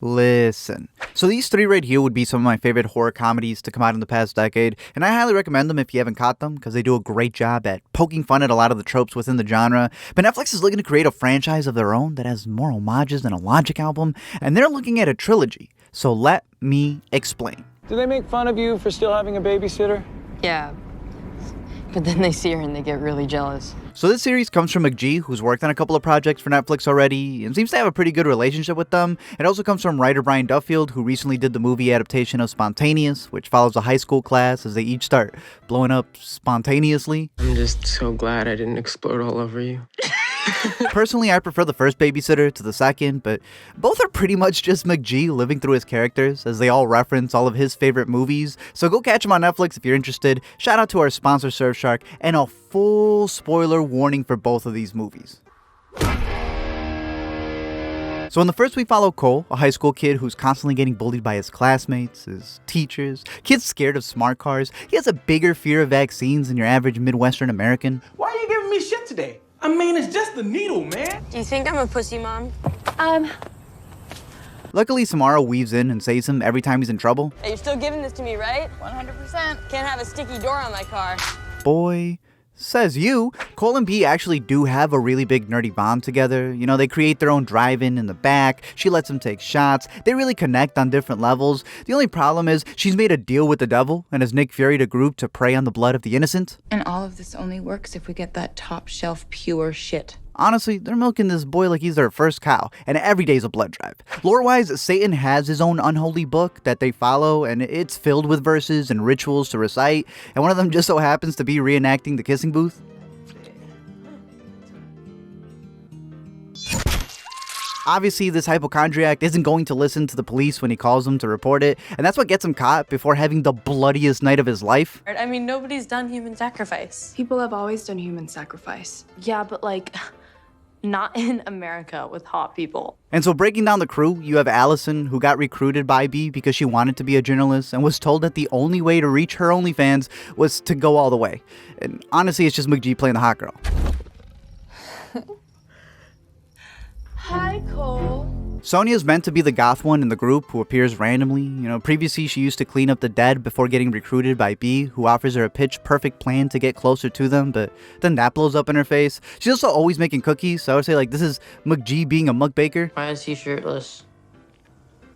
Listen. So these three right here would be some of my favorite horror comedies to come out in the past decade, and I highly recommend them if you haven't caught them, because they do a great job at poking fun at a lot of the tropes within the genre. But Netflix is looking to create a franchise of their own that has more homages than a Logic album, and they're looking at a trilogy. So let me explain. Do they make fun of you for still having a babysitter? Yeah, but then they see her and they get really jealous. So this series comes from McG, who's worked on a couple of projects for Netflix already, and seems to have a pretty good relationship with them. It also comes from writer Brian Duffield, who recently did the movie adaptation of Spontaneous, which follows a high school class as they each start blowing up spontaneously. I'm just so glad I didn't explode all over you. Personally, I prefer the first Babysitter to the second, but both are pretty much just McG living through his characters, as they all reference all of his favorite movies. So go catch them on Netflix if you're interested. Shout out to our sponsor Surfshark, and a full spoiler warning for both of these movies. So in the first we follow Cole, a high school kid who's constantly getting bullied by his classmates, his teachers, kids scared of smart cars. He has a bigger fear of vaccines than your average Midwestern American. Why are you giving me shit today? I mean, it's just a needle, man. Do you think I'm a pussy, Mom? Luckily, Samara weaves in and saves him every time he's in trouble. Hey, you're still giving this to me, right? 100%. Can't have a sticky door on my car. Boy, says you. Cole and B actually do have a really big nerdy bond together. You know, they create their own drive-in in the back. She lets him take shots. They really connect on different levels. The only problem is she's made a deal with the devil and has Nick Fury'd a group to prey on the blood of the innocent. And all of this only works if we get that top shelf pure shit. Honestly, they're milking this boy like he's their first cow, and every day's a blood drive. Lore-wise, Satan has his own unholy book that they follow, and it's filled with verses and rituals to recite, and one of them just so happens to be reenacting the kissing booth. Obviously, this hypochondriac isn't going to listen to the police when he calls them to report it, and that's what gets him caught before having the bloodiest night of his life. I mean, nobody's done human sacrifice. People have always done human sacrifice. Yeah, but like, not in America with hot people. And so breaking down the crew, you have Alyn, who got recruited by B because she wanted to be a journalist and was told that the only way to reach her OnlyFans was to go all the way. And honestly, it's just McG playing the hot girl. Hi, Cole. Sonia's meant to be the goth one in the group who appears randomly. You know, previously she used to clean up the dead before getting recruited by B, who offers her a pitch-perfect plan to get closer to them, but then that blows up in her face. She's also always making cookies, so I would say, like, this is McG being a mug baker. Why is he shirtless?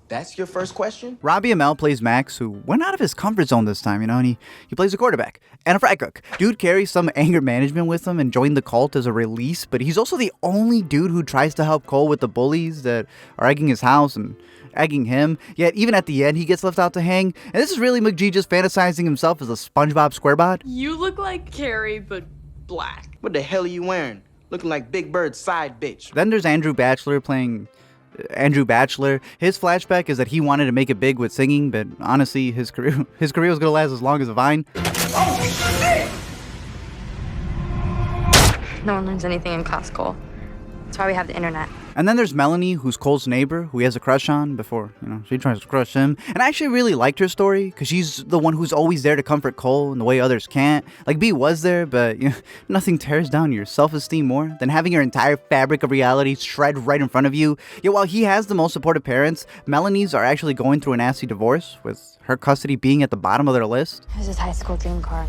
That's your first question? Robbie Amell plays Max, who went out of his comfort zone this time, you know, and he plays a quarterback and a fry cook. Dude carries some anger management with him and joined the cult as a release, but he's also the only dude who tries to help Cole with the bullies that are egging his house and egging him. Yet even at the end, he gets left out to hang. And this is really McG just fantasizing himself as a SpongeBob SquareBot. You look like Carrie, but black. What the hell are you wearing? Looking like Big Bird's side bitch. Then there's Andrew Bachelor playing Andrew Bachelor. His flashback is that he wanted to make it big with singing, but honestly, his career was gonna last as long as a vine. Oh, shit! No one learns anything in class, Cole. That's why we have the internet. And then there's Melanie, who's Cole's neighbor, who he has a crush on before, you know, she tries to crush him. And I actually really liked her story, because she's the one who's always there to comfort Cole in the way others can't. Like, B was there, but you know, nothing tears down your self-esteem more than having your entire fabric of reality shred right in front of you. Yet while he has the most supportive parents, Melanie's are actually going through a nasty divorce, with her custody being at the bottom of their list. It was his high school dream car.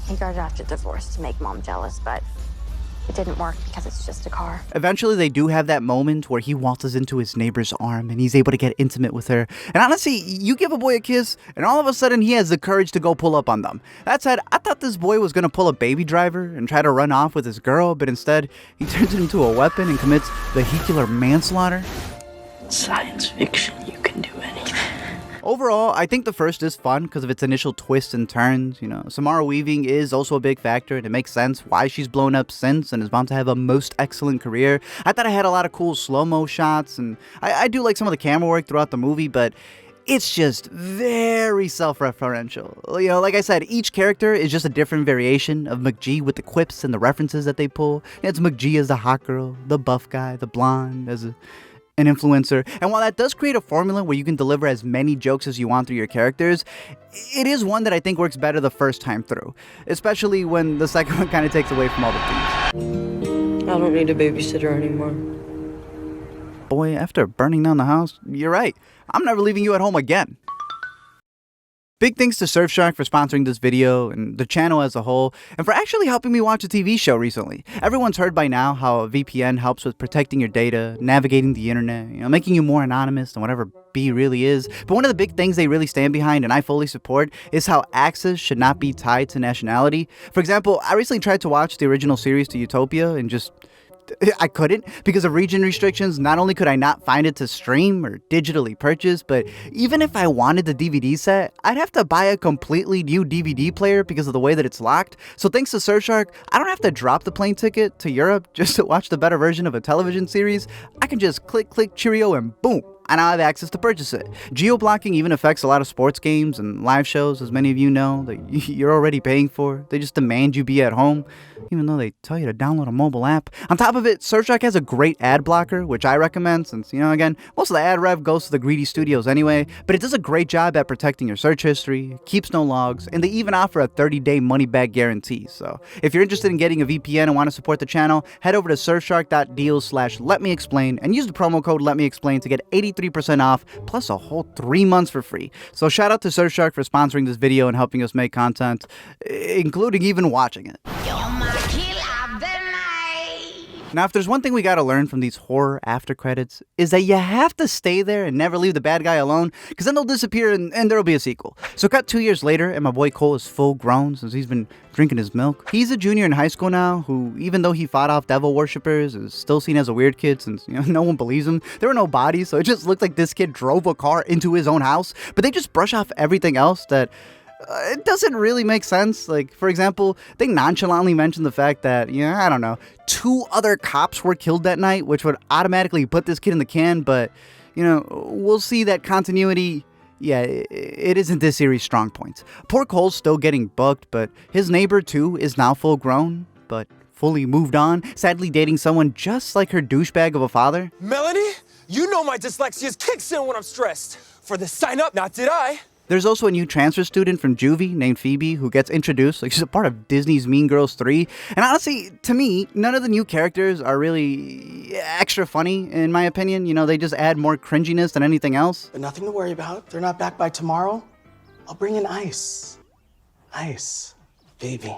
He got it after divorce to make Mom jealous, but it didn't work because it's just a car. Eventually, they do have that moment where he waltzes into his neighbor's arm and he's able to get intimate with her. And honestly, you give a boy a kiss, and all of a sudden he has the courage to go pull up on them. That said, I thought this boy was gonna pull a Baby Driver and try to run off with his girl, but instead, he turns it into a weapon and commits vehicular manslaughter. Science fiction, you can do anything. Overall, I think the first is fun because of its initial twists and turns. You know, Samara weaving is also a big factor, and it makes sense why she's blown up since and is bound to have a most excellent career. I thought I had a lot of cool slow-mo shots, and I do like some of the camera work throughout the movie, but it's just very self-referential. You know, like I said, each character is just a different variation of McG with the quips and the references that they pull. It's McG as the hot girl, the buff guy, the blonde as an influencer. And while that does create a formula where you can deliver as many jokes as you want through your characters, it is one that I think works better the first time through, especially when the second one kind of takes away from all the themes. I don't need a babysitter anymore. boy, after burning down the house, you're right. I'm never leaving you at home again. Big thanks to Surfshark for sponsoring this video and the channel as a whole, and for actually helping me watch a TV show recently. Everyone's heard by now how a VPN helps with protecting your data, navigating the internet, making you more anonymous than whatever B really is. But one of the big things they really stand behind, and I fully support, is how access should not be tied to nationality. For example, I recently tried to watch the original series to Utopia and I couldn't because of region restrictions. Not only could I not find it to stream or digitally purchase, but even if I wanted the DVD set, I'd have to buy a completely new DVD player because of the way that it's locked. So thanks to Surfshark, I don't have to drop the plane ticket to Europe just to watch the better version of a television series. I can just click, cheerio, and boom, I now have access to purchase it. Geo-blocking even affects a lot of sports games and live shows, as many of you know, that you're already paying for. They just demand you be at home, even though they tell you to download a mobile app. On top of it, Surfshark has a great ad blocker, which I recommend since, again, most of the ad rev goes to the greedy studios anyway, but it does a great job at protecting your search history, keeps no logs, and they even offer a 30-day money-back guarantee. So if you're interested in getting a VPN and want to support the channel, head over to surfshark.deal/letmeexplain and use the promo code LetMeExplain to get 83% off, plus a whole 3 months for free. So shout out to Surfshark for sponsoring this video and helping us make content, including even watching it. Now, if there's one thing we gotta learn from these horror after credits, is that you have to stay there and never leave the bad guy alone, because then they'll disappear and there'll be a sequel. So cut 2 years later, and my boy Cole is full grown since he's been drinking his milk. He's a junior in high school now, who, even though he fought off devil worshippers, is still seen as a weird kid since, no one believes him. There were no bodies, so it just looked like this kid drove a car into his own house, but they just brush off everything else that it doesn't really make sense. Like, for example, they nonchalantly mentioned the fact that, I don't know, 2 other cops were killed that night, which would automatically put this kid in the can, but, we'll see that continuity, it isn't this series' strong point. Poor Cole's still getting booked, but his neighbor, too, is now full grown, but fully moved on, sadly dating someone just like her douchebag of a father. Melanie, you know my dyslexia kicks in when I'm stressed. For the sign up, not did I. There's also a new transfer student from Juvie named Phoebe who gets introduced, like she's a part of Disney's Mean Girls 3. And honestly, to me, none of the new characters are really extra funny, in my opinion. They just add more cringiness than anything else. But nothing to worry about. They're not back by tomorrow. I'll bring in ice. Ice, baby.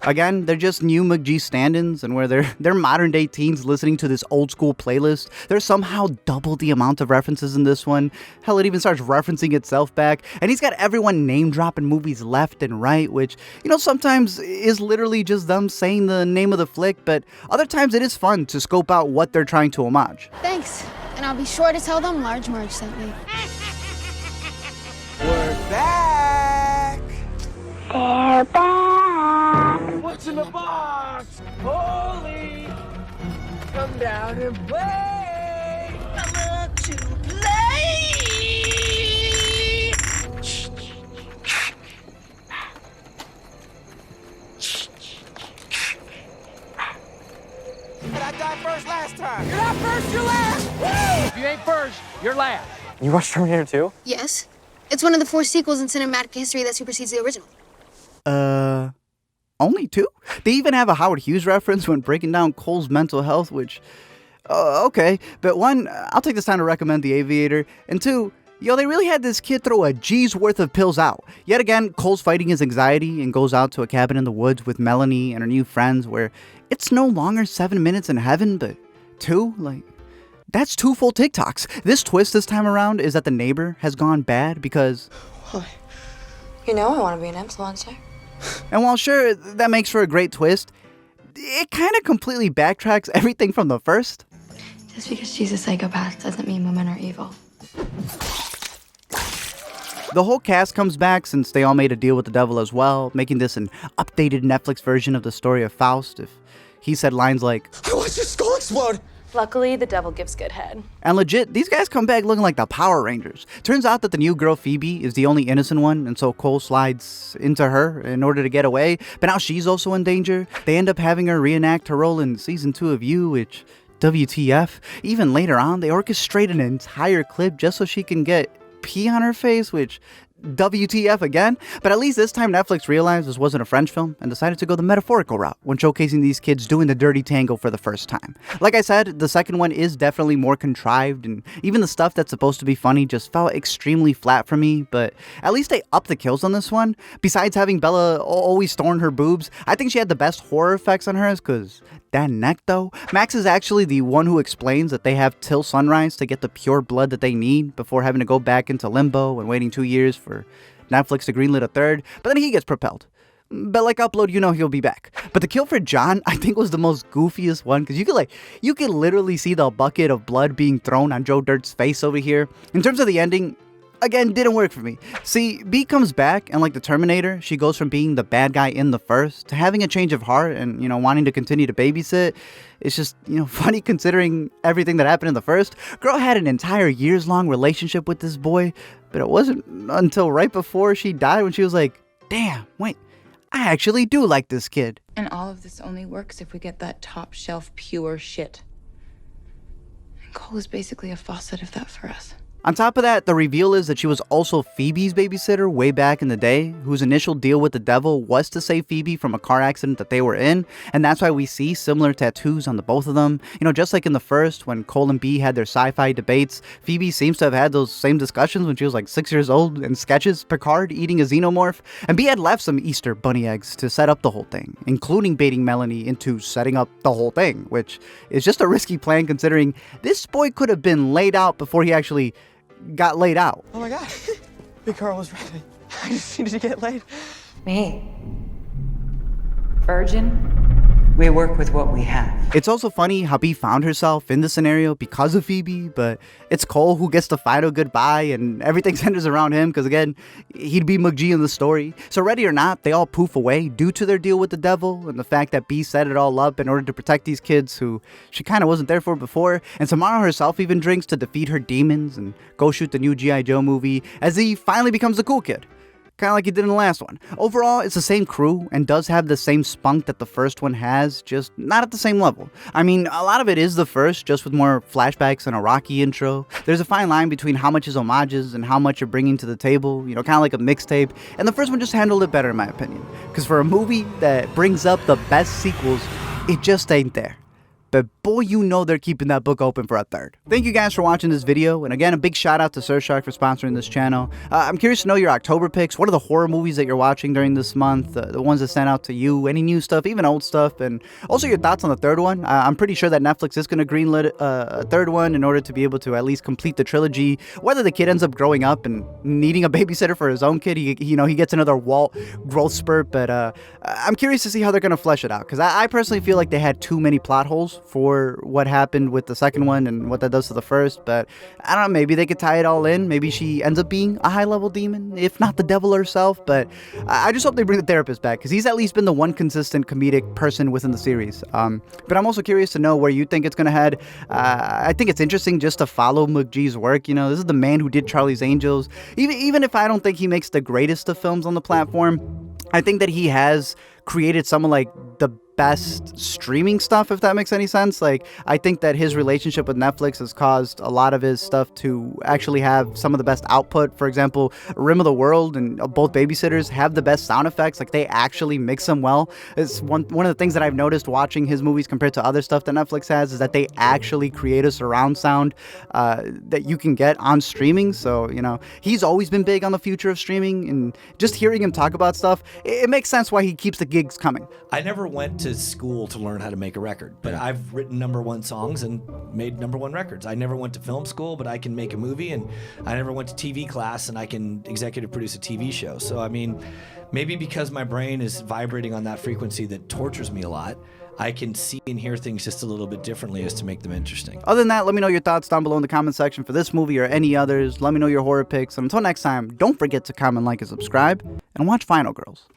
Again, they're just new McG stand-ins, and where they're modern-day teens listening to this old-school playlist, there's somehow double the amount of references in this one. Hell, it even starts referencing itself back, and he's got everyone name-dropping movies left and right, which, sometimes is literally just them saying the name of the flick, but other times it is fun to scope out what they're trying to homage. Thanks, and I'll be sure to tell them Large Marge sent me. We're back! They're back. What's in the box? Holy! Come down and play! I love to play! But I died first last time. You're not first, you're last! Woo! If you ain't first, you're last. You watched Terminator 2? Yes. It's one of the 4 sequels in cinematic history that supersedes the original. Only 2? They even have a Howard Hughes reference when breaking down Cole's mental health, which, okay. But 1, I'll take this time to recommend The Aviator, and 2, they really had this kid throw a G's worth of pills out. Yet again, Cole's fighting his anxiety and goes out to a cabin in the woods with Melanie and her new friends where it's no longer 7 minutes in heaven, but 2, that's 2 full TikToks. This twist this time around is that the neighbor has gone bad because... I want to be an influencer. And while sure, that makes for a great twist, it kind of completely backtracks everything from the first. Just because she's a psychopath doesn't mean women are evil. The whole cast comes back since they all made a deal with the devil as well, making this an updated Netflix version of the story of Faust. If he said lines like, I watched your skull explode! Luckily, the devil gives good head. And legit, these guys come back looking like the Power Rangers. Turns out that the new girl Phoebe is the only innocent one, and so Cole slides into her in order to get away. But now she's also in danger. They end up having her reenact her role in season 2 of You, which, WTF. Even later on, they orchestrate an entire clip just so she can get pee on her face, which WTF again? But at least this time Netflix realized this wasn't a French film and decided to go the metaphorical route when showcasing these kids doing the dirty tango for the first time. Like I said, the second one is definitely more contrived, and even the stuff that's supposed to be funny just felt extremely flat for me, but at least they upped the kills on this one. Besides having Bella always Thorne her boobs, I think she had the best horror effects on hers, because that neck though. Max is actually the one who explains that they have till sunrise to get the pure blood that they need before having to go back into limbo and waiting 2 years for Netflix to greenlit a third, but then he gets propelled. But like Upload, you know he'll be back. But the kill for John, I think, was the most goofiest one, because you could literally see the bucket of blood being thrown on Joe Dirt's face over here. In terms of the ending, again, didn't work for me. See, B comes back, and like the Terminator, she goes from being the bad guy in the first to having a change of heart and, wanting to continue to babysit. It's just, funny considering everything that happened in the first. Girl had an entire years-long relationship with this boy, but it wasn't until right before she died when she was like, damn, wait, I actually do like this kid. And all of this only works if we get that top shelf pure shit. And Cole is basically a faucet of that for us. On top of that, the reveal is that she was also Phoebe's babysitter way back in the day, whose initial deal with the devil was to save Phoebe from a car accident that they were in, and that's why we see similar tattoos on the both of them. Just like in the first, when Cole and B had their sci-fi debates, Phoebe seems to have had those same discussions when she was like 6 years old and sketches Picard eating a xenomorph, and B had left some Easter bunny eggs to set up the whole thing, including baiting Melanie into setting up the whole thing, which is just a risky plan considering this boy could have been laid out before he actually got laid out. Oh my god. Big Carl was ready. I just needed to get laid. Me? Virgin? We work with what we have. It's also funny how B found herself in this scenario because of Phoebe, but it's Cole who gets the final goodbye and everything centers around him because, again, he'd be McG in the story. So ready or not, they all poof away due to their deal with the devil and the fact that B set it all up in order to protect these kids who she kind of wasn't there for before. And Samara herself even drinks to defeat her demons and go shoot the new G.I. Joe movie as he finally becomes the cool kid. Kind of like he did in the last one. Overall, it's the same crew and does have the same spunk that the first one has, just not at the same level. I mean, a lot of it is the first, just with more flashbacks and a Rocky intro. There's a fine line between how much is homages and how much you're bringing to the table, kind of like a mixtape, and the first one just handled it better in my opinion. Because for a movie that brings up the best sequels, it just ain't there. But boy, they're keeping that book open for a third. Thank you guys for watching this video, and again, a big shout out to Surfshark for sponsoring this channel. I'm curious to know your October picks. What are the horror movies that you're watching during this month? The ones that stand out to you, any new stuff, even old stuff, and also your thoughts on the third one. I'm pretty sure that Netflix is going to greenlit a third one in order to be able to at least complete the trilogy. Whether the kid ends up growing up and needing a babysitter for his own kid, he gets another Walt growth spurt, but I'm curious to see how they're going to flesh it out, because I personally feel like they had too many plot holes for what happened with the second one and what that does to the first, but I don't know, maybe they could tie it all in. Maybe she ends up being a high-level demon, if not the devil herself, but I just hope they bring the therapist back, because he's at least been the one consistent comedic person within the series. But I'm also curious to know where you think it's going to head. I think it's interesting just to follow McG's work. This is the man who did Charlie's Angels. Even if I don't think he makes the greatest of films on the platform, I think that he has created some of like the best streaming stuff, if that makes any sense. Like, I think that his relationship with Netflix has caused a lot of his stuff to actually have some of the best output. For example, Rim of the World and both Babysitters have the best sound effects. Like, they actually mix them well. It's one of the things that I've noticed watching his movies compared to other stuff that Netflix has, is that they actually create a surround sound that you can get on streaming. So, he's always been big on the future of streaming, and just hearing him talk about stuff, it makes sense why he keeps the gigs coming. I never went to school to learn how to make a record, but I've written #1 songs and made #1 records. I never went to film school, but I can make a movie, and I never went to TV class, and I can executive produce a TV show. So, I mean, maybe because my brain is vibrating on that frequency that tortures me a lot, I can see and hear things just a little bit differently as to make them interesting. Other than that, let me know your thoughts down below in the comment section for this movie or any others. Let me know your horror picks. And until next time, don't forget to comment, like, and subscribe, and watch Final Girls.